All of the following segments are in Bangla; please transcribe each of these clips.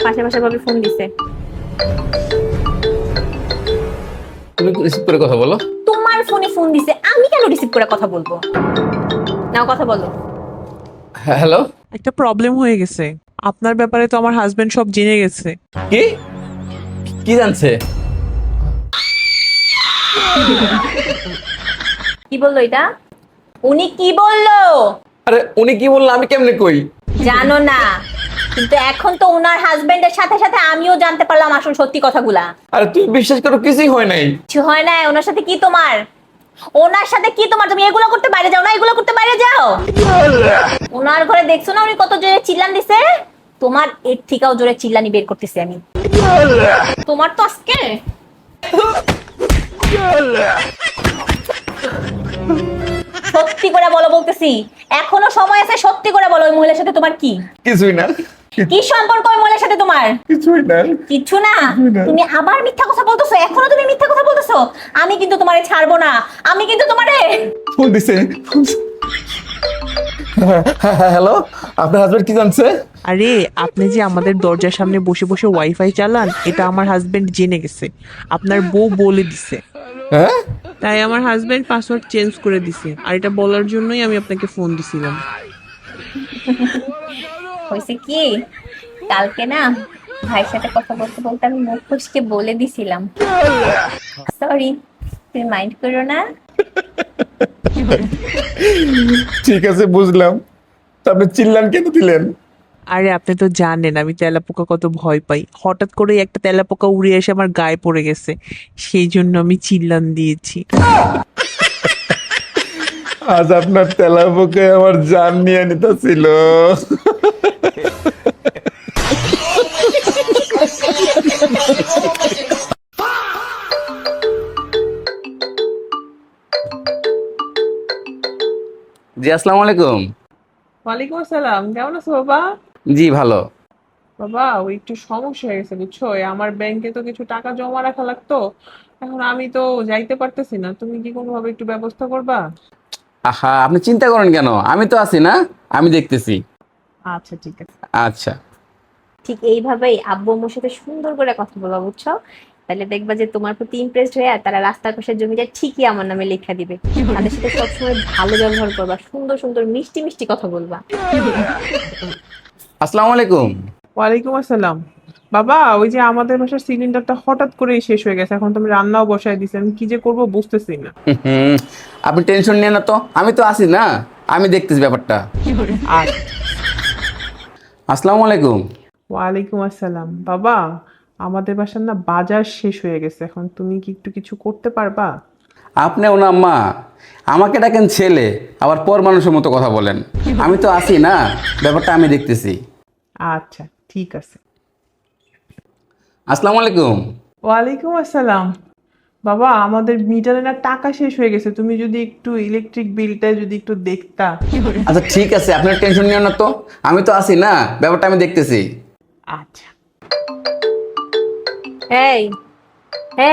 পাশে পাশে ভাবে ফোন দিছে। তুমি রিসিভ করে কথা বলো। তোমার ফোনে ফোন দিছে, আমি কেন রিসিভ করে কথা বলবো? নাও কথা বলো। হ্যাঁ, হ্যালো। একটা প্রবলেম হয়ে গেছে। আপনার ব্যাপারে তো আমার হাজবেন্ড সব জেনে গেছে। কি কি জানছে? কি বললো এটা? উনি কি বললো? আরে উনি কি বললো আমি কেমনে কই? জানো না, কিন্তু এখন তো ওনার হাজবেন্ডের সাথে সাথে আমিও জানতে পারলাম আসল সত্যি কথাগুলা। আরে তুই বিশ্বাস করো, কিছুই হয় নাই। কিছু হয় না। ওনার সাথে কি তোমার? ওনার সাথে কি তোমার? তুমি এগুলো করতে বাইরে যাও না, এগুলো করতে বাইরে যাও। ওনার ঘরে দেখছো না উনি কত জোরে চিল্লান দিছে? তোমার এর থেকেও জোরে চিল্লানি বের করতেছি আমি। তোমার তো আজকে সত্যি করে বলো বলতেছি, এখনো সময় আছে, সত্যি করে বলো ওই মহিলার সাথে তোমার কি? কিছুই না, কি সম্পর্ক ওই মহিলার সাথে তোমার? কিছুই না। কিছু না? তুমি আবার মিথ্যা কথা বলতেছো, এখনো তুমি মিথ্যা কথা বলতেছো। আমি কিন্তু তোমারে ছাড়বো না, আমি কিন্তু তোমারে। ফোন দিছে। হ্যালো, আপনার হাজবেন্ড কি জানছে? আরে আপনি যে আমাদের দরজার সামনে বসে বসে ওয়াইফাই চালান, এটা আমার হাজবেন্ড জেনে গেছে। আপনার বউ বলে দিছে, হ্যাঁ, তাই আমার হাজবেন্ড পাসওয়ার্ড চেঞ্জ করে দিছে। আর এটা বলার জন্যই আমি আপনাকে ফোন দিছিলাম। হয়েছে কি, কালকে না ভাইয়ের সাথে কথা বলতে বলতে আমি মুখ ফসকে বলে দিছিলাম। সরি, তুমি মাইন্ড করো না। ঠিক আছে, বুঝলাম। তা আপনি চিল্লান কেন দিলেন? আরে আপনি তো জানেন আমি তেলাপোকা কত ভয় পাই। হঠাৎ করেই একটা তেলাপোকা উড়ে এসে আমার গায়ে পড়ে গেছে, সেই জন্য আমি চিল্লান দিয়েছি। আজ আপনার তেলাপোকায় আমার জান নিয়ে নিতেছিল। জি, আসসালামু আলাইকুম। ওয়ালাইকুম আসসালাম, কেমন আছো বাবা? জি, ভালো। বাবা ওই একটু সমস্যা হয়ে গেছে বুঝছো, এই আমার ব্যাংকে তো কিছু টাকা জমা রাখা লাগতো। এখন আমি তো যাইতে পারতেছি না, তুমি কি কোনোভাবে একটু ব্যবস্থা করবা? আহা, আপনি চিন্তা করেন কেন? আমি তো আছি না, আমি দেখতেছি। আচ্ছা ঠিক আছে। আচ্ছা। ঠিক এইভাবেই আব্বু আম্মুর সাথে সুন্দর করে কথা বলবা, বুঝছো? তাহলে দেখবা যে তোমার প্রতি ইমপ্রেসড হয়ে তারা রাস্তার পাশের জমিটা ঠিকই আমার নামে লেখা দিবে। তাদের সাথে সবসময় ভালো ব্যবহার করবা, সুন্দর সুন্দর মিষ্টি মিষ্টি কথা বলবা। আসসালামু আলাইকুম। ওয়ালাইকুম আসসালাম। বাবা ওই যে আমাদের বাসার সিলিন্ডারটা হঠাৎ করেই শেষ হয়ে গেছে, এখন তুমি রান্নাও বসায় দিছি, আমি কি যে করবো বুঝতেছি না। হুম, আপনি টেনশন নিয়ে না তো, আমি তো আছি না, আমি দেখতেছি ব্যাপারটা। আর আসসালামু আলাইকুম। ওয়ালাইকুম আসসালাম। বাবা আমাদের বাসার না বাজার শেষ হয়ে গেছে, এখন তুমি কি একটু কিছু করতে পারবা? আপনি ওনা আম্মা, আমাকে ডাকেন ছেলে, আবার পর মানুষের মতো কথা বলেন। আমি তো আছি না, ব্যাপারটা আমি দেখতেছি। আচ্ছা ঠিক আছে। আসসালামু আলাইকুম। ওয়ালাইকুম আসসালাম। বাবা আমাদের মিটারে না টাকা শেষ হয়ে গেছে, তুমি যদি একটু ইলেকট্রিক বিলটা যদি একটু দেখতা। আচ্ছা ঠিক আছে, আপনার টেনশন নিও না তো, আমি তো আছি না, ব্যাপারটা আমি দেখতেছি। আচ্ছা। এই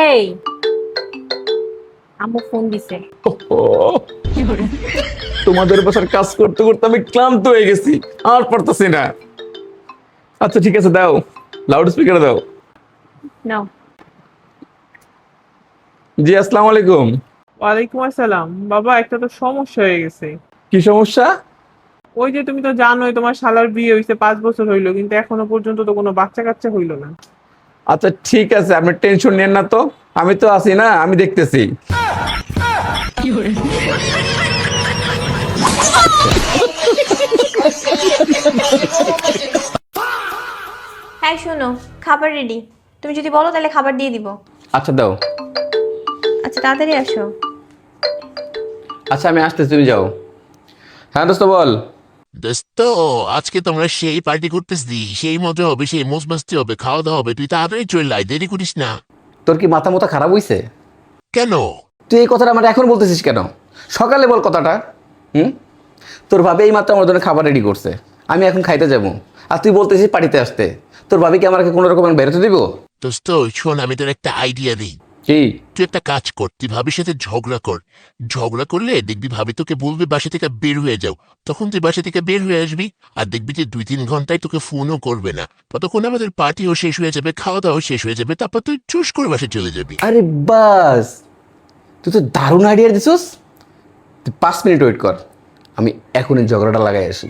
এই, আম্মু ফোন দিছে। তোমাদের বাসার কাজ করতে করতে আমি ক্লান্ত হয়ে গেছি, আর পারতেছি না। আচ্ছা ঠিক আছে, দাও, লাউড স্পিকারে দাও। নাও। জি, আসসালামু আলাইকুম। ওয়ালাইকুম আসসালাম। বাবা একটা তো সমস্যা হয়ে গেছে। কি সমস্যা? ওই যে তুমি তো জানোই তোমার শালার বিয়ে হয়েছে 5 বছর হইলো, কিন্তু এখনো পর্যন্ত তো কোনো বাচ্চা কাচ্চা হইলো না। আচ্ছা ঠিক আছে, আপনি টেনশন নেন না তো, আমি তো আছি না, আমি দেখতেছি। হ্যাঁ শোনো, খাবার রেডি। তুমি যদি বলো তাহলে খাবার দিয়ে দিব। আচ্ছা দাও। আচ্ছা তাড়াতাড়ি আসো। আচ্ছা আমি আসতেছি, তুমি যাও। হ্যাঁ দোস্ত বল। দোস্ত, আজকে তোমরা সেই পার্টি করতেছি, সেই মজা হবে, সেই মোজ মাস্তি হবে, খাওয়া দাওয়া হবে। তুই তাড়াতাড়ি চলে আয়, দেরি করিস না। তোর কি মাথা মোথা খারাপ হইছে? কেন? তুই এই কথাটা আমার এখন বলতেছিস কেন? সকালে বল কথাটা। হুম, তোর ভাবে এই মাত্র আমার জন্য খাবার রেডি করছে, আমি এখন খাইতে যাবো, আর তুই বলতেছিস পার্টিতে আসতে। তোর ভাবি কি আমাকে কোনো রকম বেরোতে দিব? দোস্ত শোন, আমি তোর একটা আইডিয়া দিই। কি? তুই একটা কাজ কর, তুই ভাবির সাথে ঝগড়া কর। ঝগড়া করলে দেখবি ভাবি তোকে বলবে বাসা থেকে বের হয়ে যাও। তখন তুই বাসা থেকে বের হয়ে আসবি, আর দেখবি যে 2-3 ঘন্টায় তোকে ফোনও করবে না। ততক্ষণ আমাদের পার্টিও শেষ হয়ে যাবে, খাওয়া দাওয়াও শেষ হয়ে যাবে, তারপর তুই চুস করে বাসায় চলে যাবি। আরে বাস, তুই তো দারুণ আইডিয়া দিছিস। তুই 5 মিনিট ওয়েট কর, আমি এখনই ঝগড়াটা লাগাই আসি।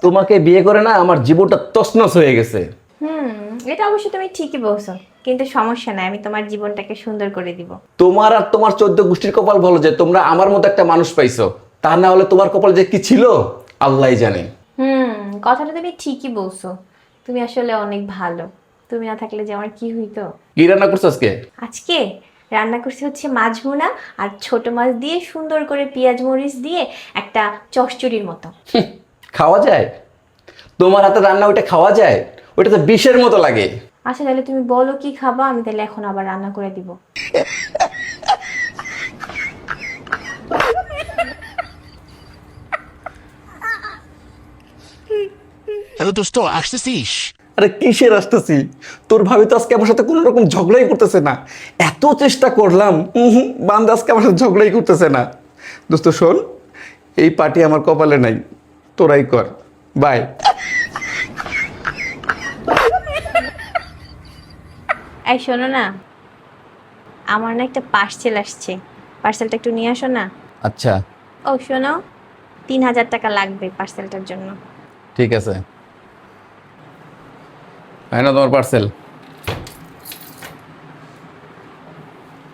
তোমাকে বিয়ে করে না আমার জীবনটা তছনছ হয়ে গেছে। এটা অবশ্য তুমি ঠিকই বলছো, কিন্তু সমস্যা নাই, আমি তোমার জীবনটাকে সুন্দর করে দিব। তোমার আর তোমার 14 গোষ্ঠীর কপাল ভালো যে তোমরা আমার মতো একটা মানুষ পাইছো, তা না হলে তোমার কপাল যে কি ছিল আল্লাহই জানে। কথাটা তুমি ঠিকই বলছো, তুমি আসলে অনেক ভালো। তুমি না থাকলে যে আমার কি হইতো। কি রান্না করছো আজকে? আজকে রান্না করছি হচ্ছে মাছ ভুনা আর ছোট মাছ দিয়ে সুন্দর করে পেঁয়াজ মরিচ দিয়ে একটা চচ্চড়ির মতো। খাওয়া যায়? তোমার হাতে রান্না ওইটা খাওয়া যায়? ওইটা তো বিষের মতো লাগে। আচ্ছা তাহলে তুমি বলো কি খাবা, আমি তাহলে এখন আবার রান্না করে দিব। হ্যালো দোস্ত, আসতেছিস? আরে কিসের আসতেছি? তোর ভাবি তো আজকে আমার সাথে কোনো রকম ঝগড়াই করতেছে না। এত চেষ্টা করলাম, বান্দা আজকে আমার সাথে ঝগড়াই করতেছে না। দোস্ত শোন, এই পার্টি আমার কপালে নাই, তোরাই কর। বাই। এই শোনো না, আমার না একটা পার্সেল আসছে, পার্সেলটা একটু নিয়ে আসো না। আচ্ছা ও শোনো, 3000 টাকা লাগবে পার্সেলটার জন্য। ঠিক আছে, তাই না তোমার পার্সেল?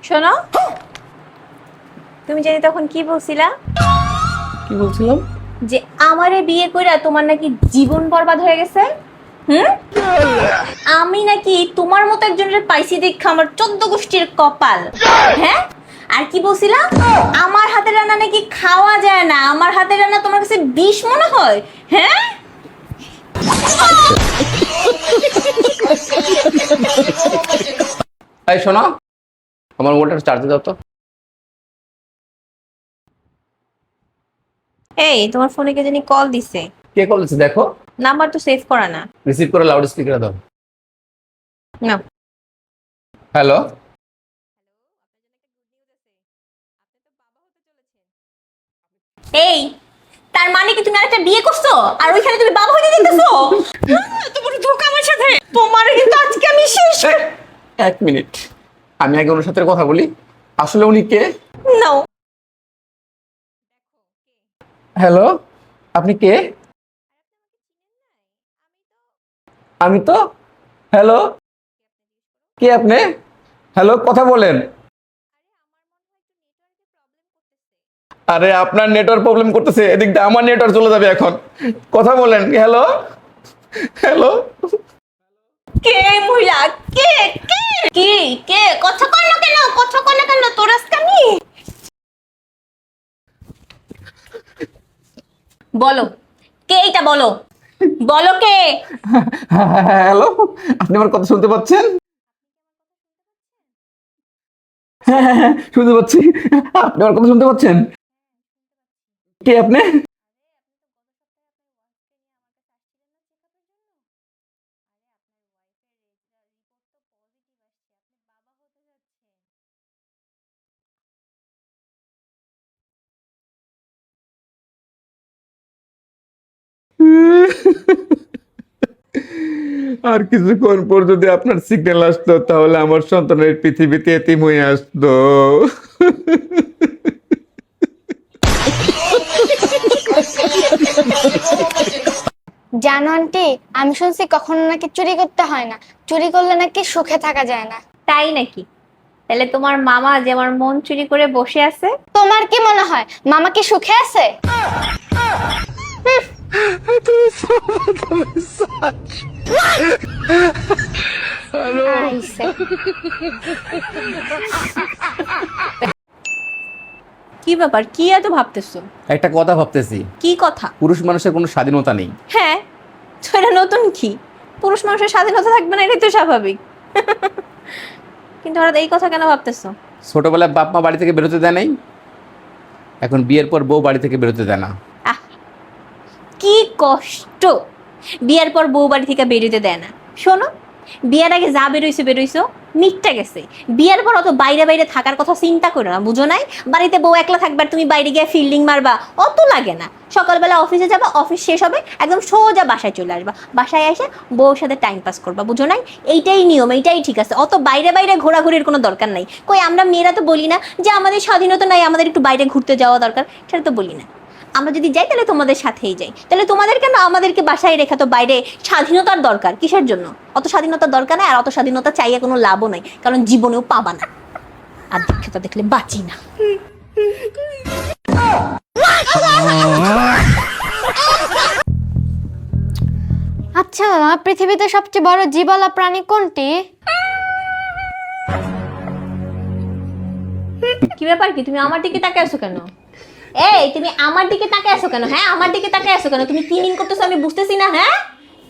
শোনো, তুমি জানি তখন কি বলছিলা? কি বলছিলাম? যে আমারে বিয়ে কইরা তোমার নাকি জীবন বরবাদ হয়ে গেছে। আমি নাকি তোমার মতো একজনের পাইছি দেখা আমার 14 গোষ্ঠীর কপাল। হ্যাঁ, আর কি বলছিলা? আমার হাতের রান্না নাকি খাওয়া যায় না, আমার হাতের রান্না তোমার কাছে বিষ মনে হয়। হ্যাঁ, এই শোনো, আমার মোবাইলটা চার্জে দাও তো। এই তোমার ফোনে কে জানি কল দিছে। কে কল দিচ্ছে দেখো। নাম্বার তো সেভ করা না। রিসিভ করে লাউড স্পিকারে দাও। না, হ্যালো, এই তার মানে কি তুমি আরেকটা বিয়ে করছো আর ওইখানে তুমি বাবা হইতে দিতেছো? তোমার ধোকা আমার সাথে, তোমার কিন্তু আজকে আমি শেষ। 1 মিনিট, আমি আগে ওনার সাথে কথা বলি। আসলে উনি কে? নাও, হ্যালো, আপনি কে? আমি তো। হ্যালো, কে আপনি? হ্যালো, কথা বলেন। আরে আপনার নেটওয়ার্ক প্রবলেম করতেছে, এদিক দিয়ে আমার নেটওয়ার্ক চলে যাবে এখন। কথা বলেন। Hello, hello. কে মহিলা? কে কে কে কে কথা কয় না কেন? কথা কয় না কেন? তোর আজকে আমি বলো কে, এটা বলো, বলো কে? হ্যালো, আপনি আমার কথা শুনতে পাচ্ছেন? হ্যাঁ, শুনতে পাচ্ছি। আপনি আমার কথা শুনতে পাচ্ছেন? কে আপনি? আর কিছুক্ষণ পর যদি আপনার সিগন্যাল আসতো তাহলে আমার সন্তানের পৃথিবীতে এতিম হয়ে আসতো। জানো আন্টি, আমি শুনছি কখনো নাকি চুরি করতে হয় না, চুরি করলে নাকি সুখে থাকা যায় না। তাই নাকি? তাহলে তোমার মামা যে আমার মন চুরি করে বসে আছে, তোমার কি মনে হয় মামা কি সুখে আছে? আইসে। কি ব্যাপার, কি এত ভাবতেছো? একটা কথা ভাবতেছি, কি কথা? পুরুষ মানুষের কোনো স্বাধীনতা নেই। হ্যাঁ, তো এটা নতুন কি? পুরুষ মানুষের স্বাধীনতা থাকবে না, এটাই তো স্বাভাবিক। কিন্তু হঠাৎ এই কথা কেন ভাবতেছো? ছোটবেলায় বাপ মা বাড়ি থেকে বেরোতে দেয় নাই, এখন বিয়ের পর বউ বাড়ি থেকে বেরোতে দেয় না। আহ, কি কষ্ট! বিয়ার পর বউ বাড়ি থেকে বেরোতে দেয় না। শোনো, বিয়ার আগে যা বেরোইছো মিটটা গেছে। বিয়ার পর অত বাইরে বাইরে থাকার কথা চিন্তা করো না, বুঝো নাই? বাড়িতে বউ একলা থাকবার, তুমি বাইরে গিয়ে ফিল্ডিং মারবা, অত লাগে না। সকালবেলা অফিসে যাবা, অফিস শেষ হবে একদম সোজা বাসায় চলে আসবা, বাসায় এসে বউর সাথে টাইম পাস করবা, বুঝো নাই? এইটাই নিয়ম, এইটাই ঠিক আছে। অত বাইরে বাইরে ঘোরাঘুরির কোনো দরকার নাই। কই আমরা মেয়েরা তো বলি না যে আমাদের স্বাধীনতা নাই, আমাদের একটু বাইরে ঘুরতে যাওয়া দরকার? সেটা তো বলি না। আমরা যদি যাই তাহলে তোমাদের সাথেই যাই। তাহলে তোমাদের কেন আমাদেরকে বাসায় রেখা? তো বাইরে স্বাধীনতার দরকার কিসের জন্য? অত স্বাধীনতার দরকার নাই, আর অত স্বাধীনতা চাইয়ে কোনো লাভও নাই, কারণ জীবনেও পাবা না। আর দীক্ষতা দেখলে বাঁচি না। আচ্ছা মামা, পৃথিবীতে সবচেয়ে বড় জীবলা প্রাণী কোনটি? কি ব্যাপার কি, তুমি আমার দিকে তাকিয়ে আছো কেন? এই তুমি আমার দিকে তাকিয়ে আছো কেন? হ্যাঁ, আমার দিকে তাকিয়ে আছো কেন? তুমি কি মিন করতেছো আমি বুঝতেছি না। হ্যাঁ,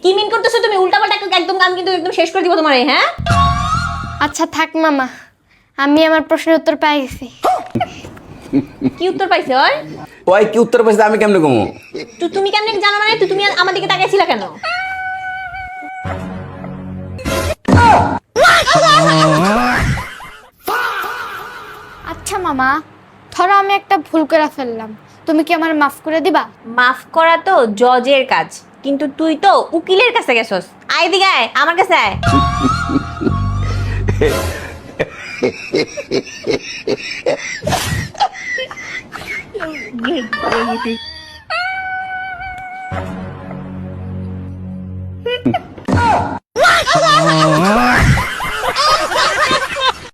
কি মিন করতেছো তুমি? উল্টাপাল্টা একদম গান কিন্তু একদম শেষ করে দিব তোমার। হ্যাঁ আচ্ছা থাক মামা, আমি আমার প্রশ্নের উত্তর পেয়ে গেছি। কি উত্তর পাইছে? ওই ওই কি উত্তর পাইছে আমি কেমনে কমু? তুমি কেমনে জানো? মানে তুমি আমার দিকে তাকিয়েছিলা কেন? আচ্ছা মামা, ধরো আমি একটা ভুল করে ফেললাম, তুমি কি আমার মাফ করে দিবা? মাফ করা তো জজের কাজ, কিন্তু তুই তো উকিলের কাছে গেছস। আয় দিকে আয়, আমার কাছে আয়।